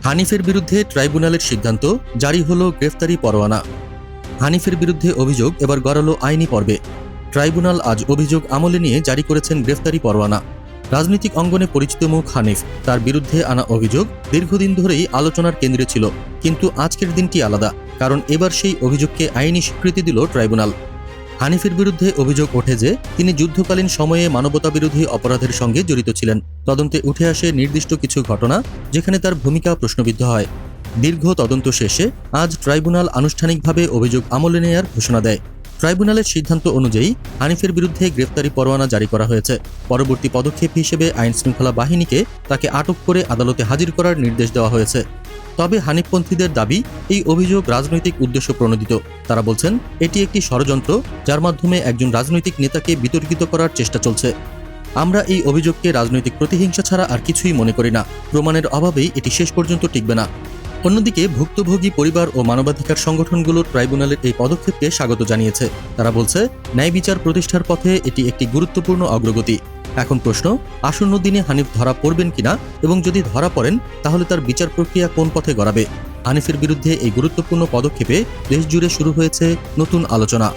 হানিফের বিরুদ্ধে ট্রাইব্যুনালের সিদ্ধান্ত, জারি হলো গ্রেফতারি পরোয়ানা। হানিফের বিরুদ্ধে অভিযোগ এবার গড়ালো আইনি পর্বে। ট্রাইব্যুনাল আজ অভিযোগ আমলে নিয়ে জারি করেছেন গ্রেফতারি পরোয়ানা। রাজনৈতিক অঙ্গনে পরিচিত মুখ হানিফ, তার বিরুদ্ধে আনা অভিযোগ দীর্ঘদিন ধরেই আলোচনার কেন্দ্রে ছিল, কিন্তু আজকের দিনটি আলাদা, কারণ এবার সেই অভিযোগকে আইনি স্বীকৃতি দিল ট্রাইব্যুনাল। হানিফের বিরুদ্ধে অভিযোগ ওঠে যে তিনি যুদ্ধকালীন সময়ে মানবতাবিরোধী অপরাধের সঙ্গে জড়িত ছিলেন। তদন্তে উঠে আসে নির্দিষ্ট কিছু ঘটনা যেখানে তার ভূমিকা প্রশ্নবিদ্ধ হয়। দীর্ঘ তদন্ত শেষে আজ ট্রাইব্যুনাল আনুষ্ঠানিকভাবে অভিযোগ আমলে নেয়ার ঘোষণা দেয়। ট্রাইব্যুনালের সিদ্ধান্ত অনুযায়ী হানিফের বিরুদ্ধে গ্রেফতারি পরোয়ানা জারি করা হয়েছে। পরবর্তী পদক্ষেপ হিসেবে আইনশৃঙ্খলা বাহিনীকে তাকে আটক করে আদালতে হাজির করার নির্দেশ দেওয়া হয়েছে। তবে হানিফপন্থীদের দাবি, এই অভিযোগ রাজনৈতিক উদ্দেশ্য প্রণোদিত। তারা বলছেন এটি একটি ষড়যন্ত্র, যার মাধ্যমে একজন রাজনৈতিক নেতাকে বিতর্কিত করার চেষ্টা চলছে। আমরা এই অভিযোগকে রাজনৈতিক প্রতিহিংসা ছাড়া আর কিছুই মনে করি না। প্রমাণের অভাবেই এটি শেষ পর্যন্ত টিকবে না। অন্যদিকে ভুক্তভোগী পরিবার ও মানবাধিকার সংগঠনগুলো ট্রাইব্যুনালের এই পদক্ষেপকে স্বাগত জানিয়েছে। তারা বলছে, ন্যায় বিচার প্রতিষ্ঠার পথে এটি একটি গুরুত্বপূর্ণ অগ্রগতি। এখন প্রশ্ন, আসন্ন দিনে হানিফ ধরা পড়বেন কিনা, এবং যদি ধরা পড়েন তাহলে তার বিচার প্রক্রিয়া কোন পথে গড়াবে। হানিফের বিরুদ্ধে এই গুরুত্বপূর্ণ পদক্ষেপে দেশজুড়ে শুরু হয়েছে নতুন আলোচনা।